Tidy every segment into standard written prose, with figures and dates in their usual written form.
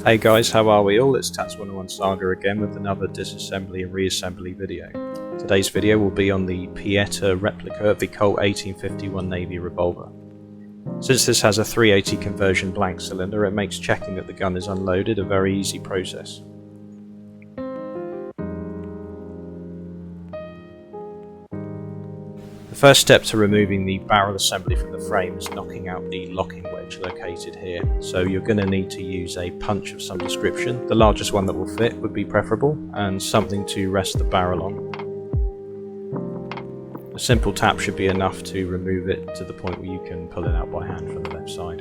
Hey guys, how are we all? It's Tats101 Saga again with another disassembly and reassembly video. Today's video will be on the Pietta replica of the Colt 1851 Navy revolver. Since this has a 380 conversion blank cylinder, it makes checking that the gun is unloaded a very easy process. The first step to removing the barrel assembly from the frame is knocking out the locking wedge located here. So you're going to need to use a punch of some description. The largest one that will fit would be preferable, and something to rest the barrel on. A simple tap should be enough to remove it to the point where you can pull it out by hand from the left side.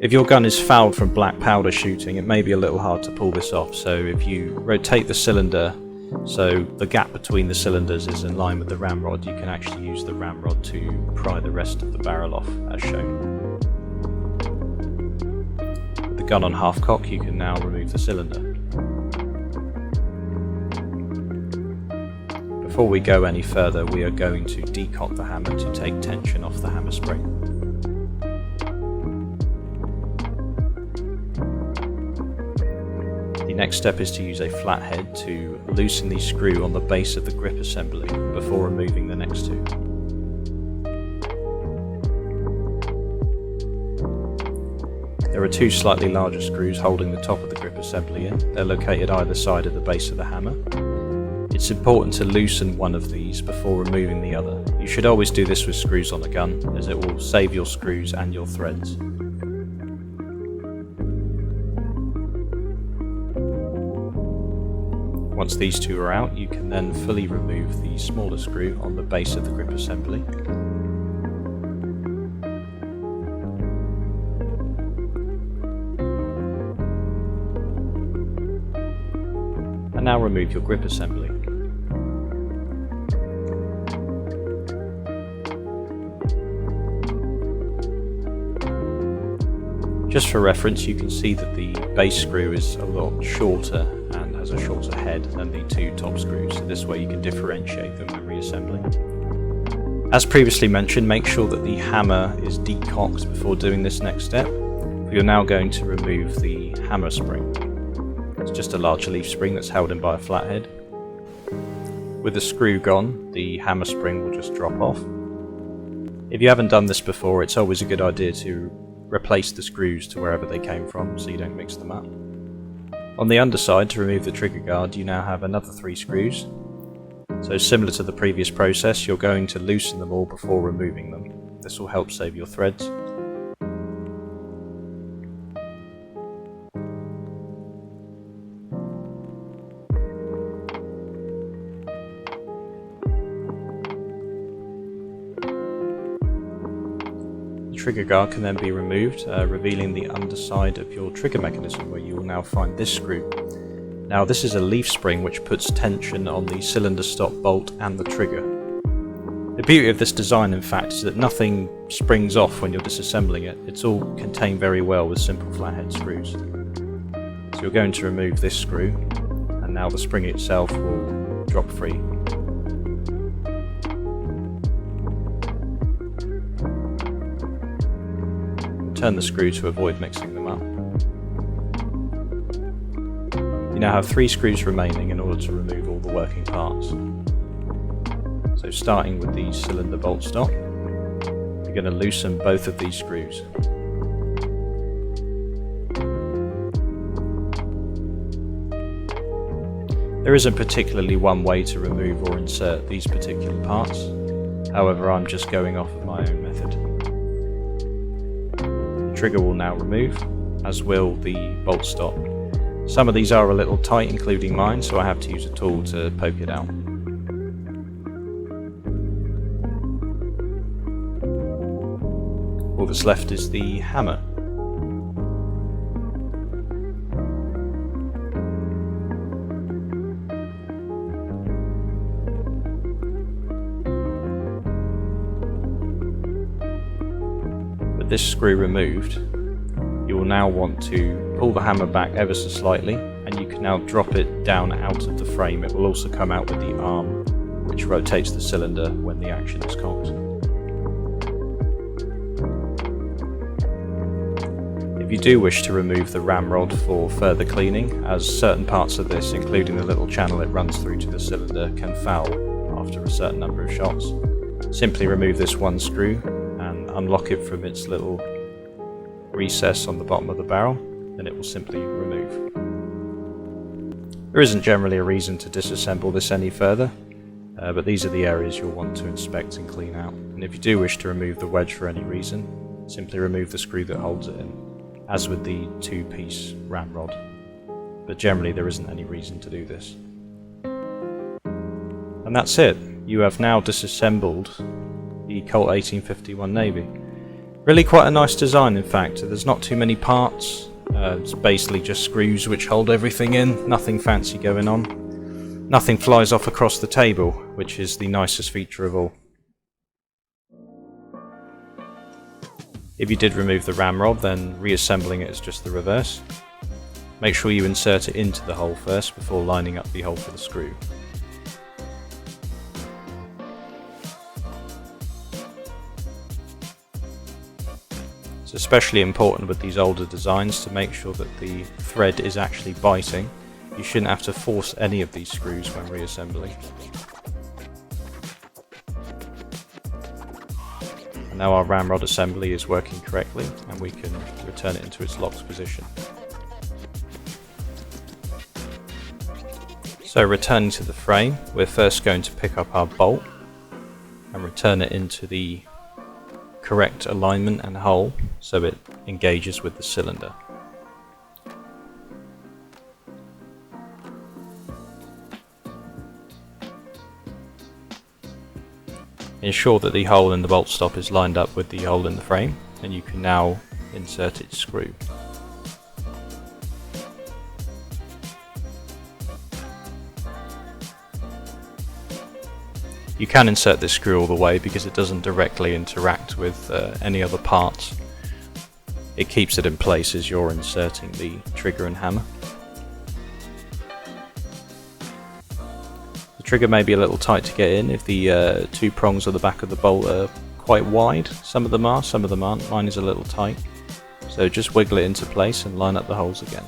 If your gun is fouled from black powder shooting, it may be a little hard to pull this off, so if you rotate the cylinder so the gap between the cylinders is in line with the ramrod, you can actually use the ramrod to pry the rest of the barrel off as shown. With the gun on half cock, you can now remove the cylinder. Before we go any further, we are going to decock the hammer to take tension off the hammer spring. The next step is to use a flathead to loosen the screw on the base of the grip assembly before removing the next two. There are two slightly larger screws holding the top of the grip assembly in. They're located either side of the base of the hammer. It's important to loosen one of these before removing the other. You should always do this with screws on the gun, as it will save your screws and your threads. Once these two are out, you can then fully remove the smaller screw on the base of the grip assembly. And now remove your grip assembly. Just for reference, you can see that the base screw is a lot shorter and has a shorter head than the two top screws, so this way you can differentiate them when reassembling. As previously mentioned, make sure that the hammer is decocked before doing this next step. You're now going to remove the hammer spring. It's just a large leaf spring that's held in by a flathead. With the screw gone, the hammer spring will just drop off. If you haven't done this before, it's always a good idea to replace the screws to wherever they came from so you don't mix them up. On the underside, to remove the trigger guard, you now have another 3 screws. So similar to the previous process, you're going to loosen them all before removing them. This will help save your threads. The trigger guard can then be removed, revealing the underside of your trigger mechanism, where you will now find this screw. Now this is a leaf spring which puts tension on the cylinder stop bolt and the trigger. The beauty of this design, in fact, is that nothing springs off when you're disassembling it. It's all contained very well with simple flathead screws. So you're going to remove this screw, and now the spring itself will drop free. Turn the screw to avoid mixing them up. You now have 3 screws remaining in order to remove all the working parts. So starting with the cylinder bolt stop, you're going to loosen both of these screws. There isn't particularly one way to remove or insert these particular parts, however I'm just going off of my own method. Trigger will now remove, as will the bolt stop. Some of these are a little tight, including mine, so I have to use a tool to poke it out. All that's left is the hammer. This screw removed, you will now want to pull the hammer back ever so slightly, and you can now drop it down out of the frame. It will also come out with the arm which rotates the cylinder when the action is cocked. If you do wish to remove the ramrod for further cleaning, as certain parts of this, including the little channel it runs through to the cylinder, can foul after a certain number of shots, simply remove this one screw and unlock it from its little recess on the bottom of the barrel, and it will simply remove. There isn't generally a reason to disassemble this any further, but these are the areas you'll want to inspect and clean out. And if you do wish to remove the wedge for any reason, simply remove the screw that holds it in, as with the two-piece ramrod. But generally there isn't any reason to do this. And that's it. You have now disassembled the Colt 1851 Navy. Really quite a nice design, in fact. There's not too many parts. It's basically just screws which hold everything in. Nothing fancy going on. Nothing flies off across the table, which is the nicest feature of all. If you did remove the ramrod, then reassembling it is just the reverse. Make sure you insert it into the hole first before lining up the hole for the screw. It's especially important with these older designs to make sure that the thread is actually biting. You shouldn't have to force any of these screws when reassembling. And now our ramrod assembly is working correctly, and we can return it into its locked position. So returning to the frame, we're first going to pick up our bolt and return it into the correct alignment and hole so it engages with the cylinder. Ensure that the hole in the bolt stop is lined up with the hole in the frame, and you can now insert its screw. You can insert this screw all the way because it doesn't directly interact with any other parts. It keeps it in place as you're inserting the trigger and hammer. The trigger may be a little tight to get in if the two prongs on the back of the bolt are quite wide. Some of them are, some of them aren't. Mine is a little tight. So just wiggle it into place and line up the holes again.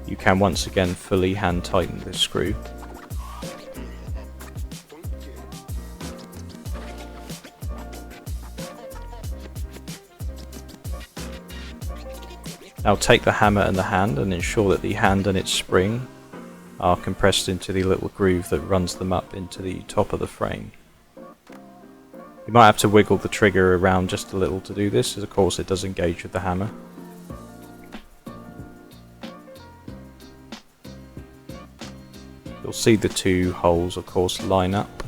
You can once again fully hand tighten this screw. Now take the hammer and the hand and ensure that the hand and its spring are compressed into the little groove that runs them up into the top of the frame. You might have to wiggle the trigger around just a little to do this, as of course it does engage with the hammer. You'll see the two holes of course line up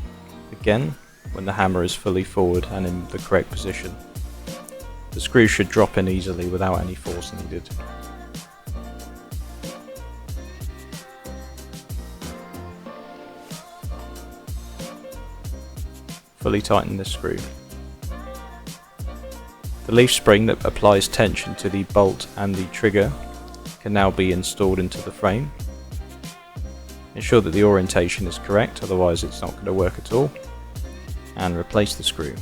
again when the hammer is fully forward and in the correct position. The screw should drop in easily without any force needed. Fully tighten this screw. The leaf spring that applies tension to the bolt and the trigger can now be installed into the frame. Ensure that the orientation is correct, otherwise it's not going to work at all, and replace the screw.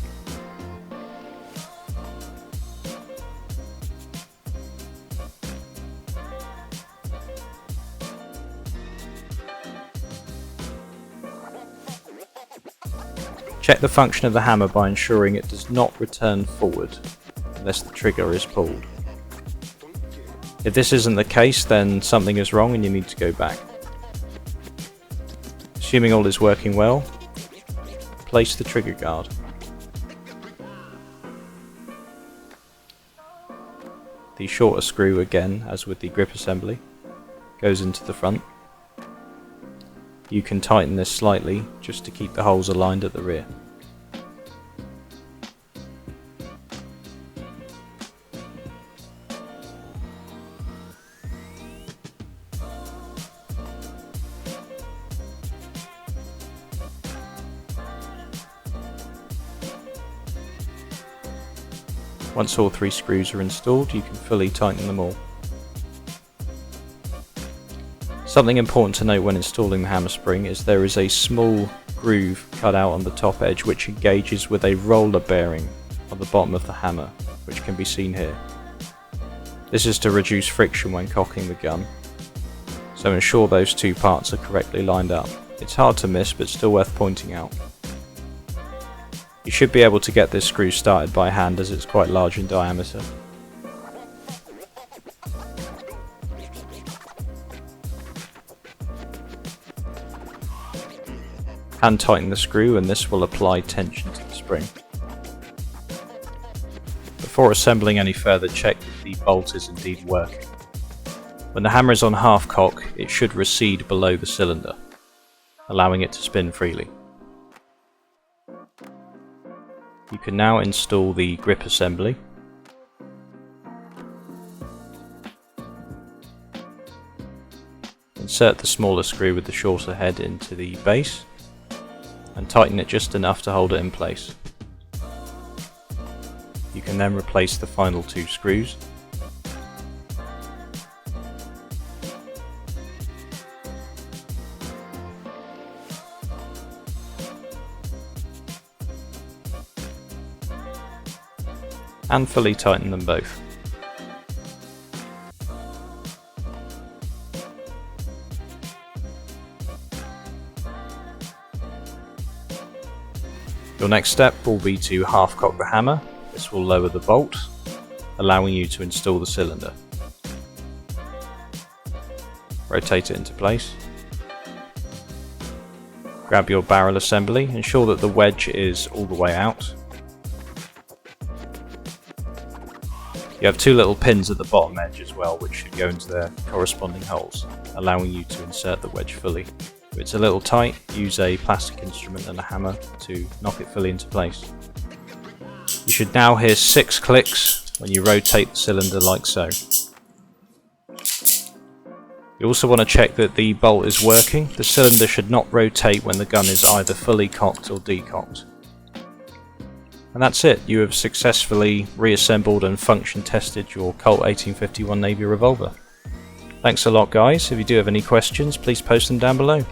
Check the function of the hammer by ensuring it does not return forward unless the trigger is pulled. If this isn't the case, then something is wrong and you need to go back. Assuming all is working well, place the trigger guard. The shorter screw, again as with the grip assembly, goes into the front. You can tighten this slightly just to keep the holes aligned at the rear. Once all three screws are installed, you can fully tighten them all. Something important to note when installing the hammer spring is there is a small groove cut out on the top edge which engages with a roller bearing on the bottom of the hammer, which can be seen here. This is to reduce friction when cocking the gun, so ensure those two parts are correctly lined up. It's hard to miss, but still worth pointing out. You should be able to get this screw started by hand as it's quite large in diameter. Hand tighten the screw and this will apply tension to the spring. Before assembling any further, check that the bolt is indeed working. When the hammer is on half cock, it should recede below the cylinder, allowing it to spin freely. You can now install the grip assembly. Insert the smaller screw with the shorter head into the base and tighten it just enough to hold it in place. You can then replace the final two screws. And fully tighten them both. Your next step will be to half cock the hammer. This will lower the bolt, allowing you to install the cylinder. Rotate it into place. Grab your barrel assembly, ensure that the wedge is all the way out. You have two little pins at the bottom edge as well, which should go into their corresponding holes, allowing you to insert the wedge fully. If it's a little tight, use a plastic instrument and a hammer to knock it fully into place. You should now hear 6 clicks when you rotate the cylinder like so. You also want to check that the bolt is working. The cylinder should not rotate when the gun is either fully cocked or decocked. And that's it, you have successfully reassembled and function tested your Colt 1851 Navy revolver. Thanks a lot guys. If you do have any questions, please post them down below.